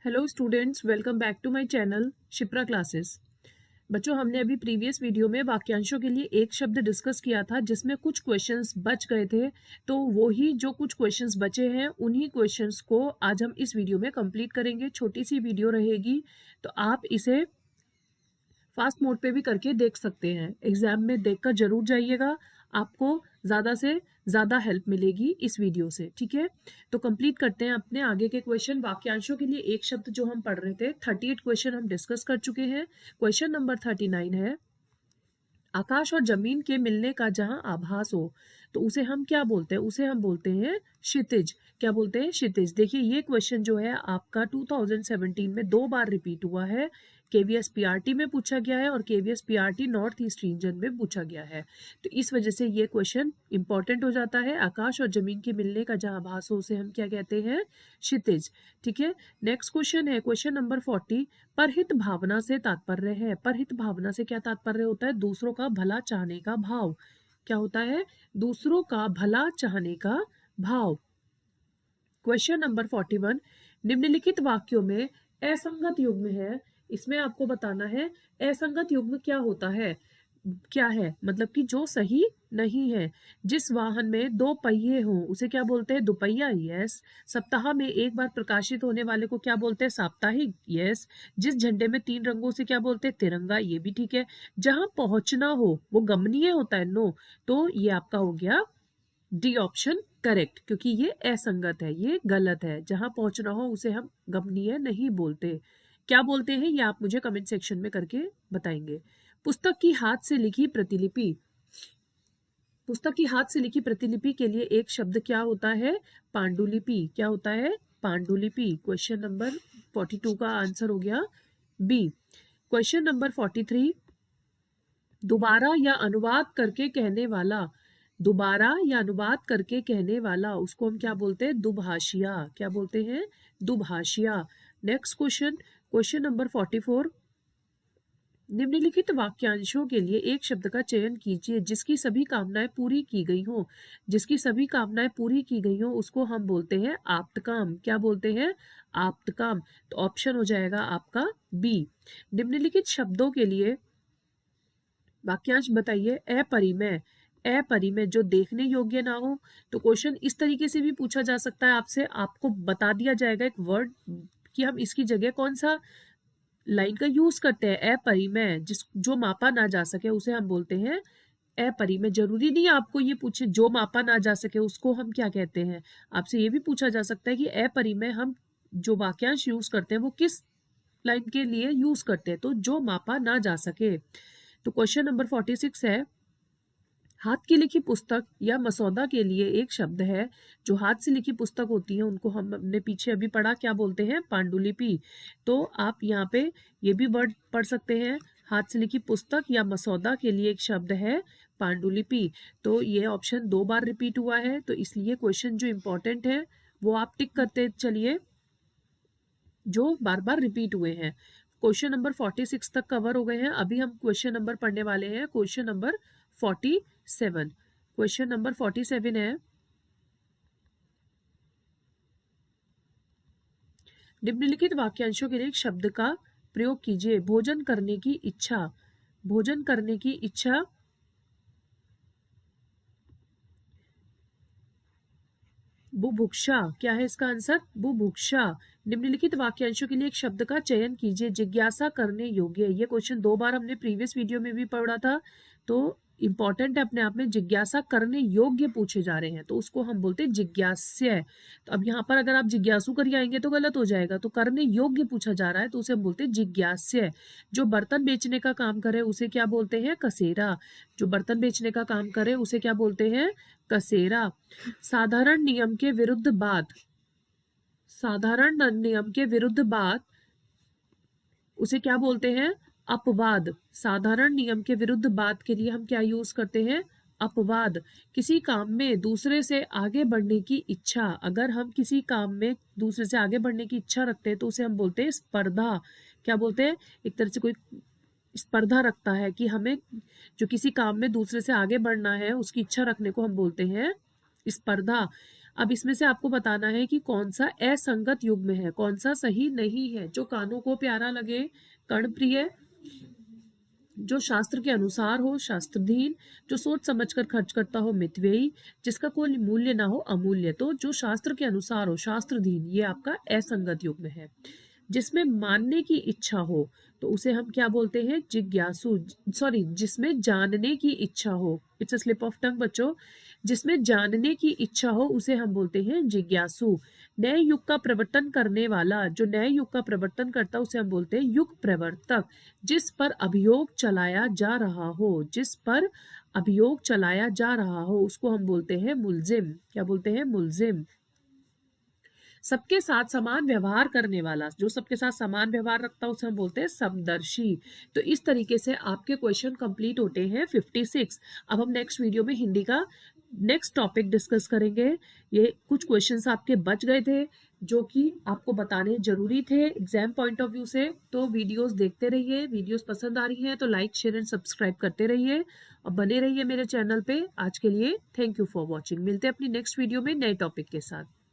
Hello students, welcome back to my channel Shipra classes. बच्चों, हमने अभी प्रीवियस वीडियो में वाक्यांशों के लिए एक शब्द डिस्कस किया था जिसमें कुछ क्वेश्चंस बच गए थे। तो वो ही जो कुछ क्वेश्चंस बचे हैं उन्हीं क्वेश्चंस को आज हम इस वीडियो में कंप्लीट करेंगे। छोटी सी वीडियो रहेगी, तो आप इसे फास्ट मोड पे भी करके देख सकते हैं। एग्जाम में देखकर जरूर जाइएगा, आपको ज़्यादा से ज़्यादा हेल्प मिलेगी इस वीडियो से। ठीक है, तो कंप्लीट करते हैं अपने आगे के क्वेश्चन। वाक्यांशों के लिए एक शब्द जो हम पढ़ रहे थे, 38 क्वेश्चन हम डिस्कस कर चुके हैं। क्वेश्चन नंबर 39 है, आकाश और जमीन के मिलने का जहां आभास हो तो उसे हम क्या बोलते हैं? उसे हम बोलते हैं क्षितिज। क्या बोलते हैं? क्षितिज। देखिए, ये क्वेश्चन जो है आपका 2017 में 2 बार रिपीट हुआ है। केवीएस पीआरटी में पूछा गया है और KVS PRT north east region में पूछा गया है। तो इस वजह से ये क्वेश्चन इंपॉर्टेंट हो जाता है। आकाश और जमीन के मिलने का जहां आभास हो उसे हम क्या कहते हैं? क्षितिज। ठीक है, नेक्स्ट क्वेश्चन है क्वेश्चन नंबर 40। परहित भावना से तात्पर्य है। परहित भावना से क्या तात्पर्य होता है? दूसरों का भला चाहने का भाव। क्या होता है? दूसरों का भला चाहने का भाव। क्वेश्चन नंबर 41, निम्नलिखित वाक्यों में असंगत युग्म है, इसमें आपको बताना है असंगत युग्म क्या होता है। क्या है मतलब कि जो सही नहीं है। जिस वाहन में 2 पहिए हों उसे क्या बोलते हैं? दुपहिया। यस। सप्ताह में एक बार प्रकाशित होने वाले को क्या बोलते हैं? साप्ताहिक। यस। जिस झंडे में 3 रंगों से क्या बोलते हैं? तिरंगा। ये भी ठीक है। जहां पहुंचना हो वो गमनीय होता है। नो। तो ये आपका हो गया डी ऑप्शन करेक्ट, क्योंकि ये असंगत है, ये गलत है। जहां पहुंचना हो उसे हम गमनीय नहीं बोलते। क्या बोलते हैं ये आप मुझे कमेंट सेक्शन में करके बताएंगे। पुस्तक की हाथ से लिखी प्रतिलिपि। पुस्तक की हाथ से लिखी प्रतिलिपि के लिए एक शब्द क्या होता है? पांडुलिपि। क्या होता है? पांडुलिपि। क्वेश्चन नंबर 42 का आंसर हो गया बी। क्वेश्चन नंबर 43, दोबारा या अनुवाद करके कहने वाला। दोबारा या अनुवाद करके कहने वाला उसको हम क्या बोलते हैं? दुभाषिया। क्या बोलते हैं? दुभाषिया। नेक्स्ट क्वेश्चन, क्वेश्चन नंबर 44, निम्नलिखित वाक्यांशों के लिए एक शब्द का चयन कीजिए जिसकी सभी कामनाएं पूरी की गई हो। जिसकी सभी कामनाएं पूरी की गई हो उसको हम बोलते हैं आप्तकाम। क्या बोलते हैं? आप्तकाम। तो ऑप्शन हो जाएगा आपका बी। निम्नलिखित शब्दों के लिए वाक्यांश बताइए। अपरिमेय। अपरिमेय जो देखने योग्य ना हो। तो क्वेश्चन इस तरीके से भी पूछा जा सकता है आपसे, आपको बता दिया जाएगा एक वर्ड कि हम इसकी जगह कौन सा लाइन का यूज करते हैं। अपरिमेय, जिस जो मापा ना जा सके उसे हम बोलते हैं अपरिमेय। जरूरी नहीं आपको ये पूछे जो मापा ना जा सके उसको हम क्या कहते हैं। आपसे ये भी पूछा जा सकता है कि अपरिमेय हम जो वाक्यांश यूज करते हैं वो किस लाइन के लिए यूज करते हैं। तो जो मापा ना जा सके। तो क्वेश्चन नंबर 46 है, हाथ की लिखी पुस्तक या मसौदा के लिए एक शब्द है। जो हाथ से लिखी पुस्तक होती है उनको हमने पीछे अभी पढ़ा, क्या बोलते हैं? पांडुलिपि। तो आप यहाँ पे ये भी वर्ड पढ़ सकते हैं, हाथ से लिखी पुस्तक या मसौदा के लिए एक शब्द है पांडुलिपि। तो ये ऑप्शन 2 बार रिपीट हुआ है, तो इसलिए क्वेश्चन जो इंपॉर्टेंट है वो आप टिक करते चलिए जो बार बार रिपीट हुए हैं। क्वेश्चन नंबर 46 तक कवर हो गए हैं। अभी हम क्वेश्चन नंबर पढ़ने वाले हैं क्वेश्चन नंबर 47। क्वेश्चन नंबर 47 है, निम्नलिखित वाक्यांशों के लिए एक शब्द का प्रयोग कीजिए। भोजन करने की इच्छा। भोजन करने की इच्छा। बुभुक्षा। क्या है इसका आंसर? बुभुक्षा। निम्नलिखित वाक्यांशों के लिए एक शब्द का चयन कीजिए। जिज्ञासा करने योग्य। ये क्वेश्चन 2 बार हमने प्रीवियस वीडियो में भी पढ़ा था, तो इंपॉर्टेंट है अपने आप में। जिज्ञासा करने योग्य पूछे जा रहे हैं तो उसको हम बोलते हैं जिज्ञास्य। तो अब यहाँ पर अगर आप जिज्ञासु कर आएंगे तो गलत हो जाएगा। तो करने योग्य पूछा जा रहा है तो उसे हम बोलते हैं जिज्ञास्य। जो बर्तन बेचने का काम करे उसे क्या बोलते हैं? कसेरा। जो बर्तन बेचने का काम करे उसे क्या बोलते हैं? कसेरा। साधारण नियम के विरुद्ध बात। साधारण नियम के विरुद्ध बात उसे क्या बोलते हैं? अपवाद। साधारण नियम के विरुद्ध बात के लिए हम क्या यूज करते हैं? अपवाद। किसी काम में दूसरे से आगे बढ़ने की इच्छा। अगर हम किसी काम में दूसरे से आगे बढ़ने की इच्छा रखते हैं तो उसे हम बोलते हैं स्पर्धा। क्या बोलते हैं? एक तरह से कोई स्पर्धा रखता है कि हमें जो किसी काम में दूसरे से आगे बढ़ना है उसकी इच्छा रखने को हम बोलते हैं स्पर्धा। अब इसमें से आपको बताना है कि कौन सा असंगत युग्म है, कौन सा सही नहीं है। जो कानों को प्यारा लगे कर्णप्रिय, जो शास्त्र के अनुसार हो शास्त्रधीन, जो सोच समझकर खर्च करता हो मितव्ययी, जिसका कोई मूल्य ना हो अमूल्य। तो जो शास्त्र के अनुसार हो शास्त्रधीन, ये आपका असंगत युग्म है। जिसमें मानने की इच्छा हो तो उसे हम क्या बोलते हैं, जिज्ञासु। सॉरी, जिसमें जानने की इच्छा हो, it's a slip of tongue बच्चों। जिसमें जानने की इच्छा हो उसे हम बोलते हैं जिज्ञासु। नए युग का प्रवर्तन करने वाला, जो नए युग का प्रवर्तन करता है उसे हम बोलते हैं युग प्रवर्तक। जिस पर अभियोग चलाया जा रहा हो, जिस पर अभियोग चलाया जा रहा हो उसको हम बोलते हैं मुलजिम। क्या बोलते हैं, मुलजिम। सबके साथ समान व्यवहार करने वाला, जो सबके साथ समान व्यवहार रखता है उसे हम बोलते हैं समदर्शी। तो इस तरीके से आपके क्वेश्चन कंप्लीट होते हैं 56। अब हम नेक्स्ट वीडियो में हिंदी का नेक्स्ट टॉपिक डिस्कस करेंगे। ये कुछ क्वेश्चंस आपके बच गए थे जो कि आपको बताने जरूरी थे एग्जाम पॉइंट ऑफ व्यू से। तो वीडियोस देखते रहिए, वीडियोस पसंद आ रही हैं तो लाइक शेयर एंड सब्सक्राइब करते रहिए और बने रहिए मेरे चैनल पे। आज के लिए थैंक यू फॉर वॉचिंग। मिलते हैं अपनी नेक्स्ट वीडियो में नए टॉपिक के साथ।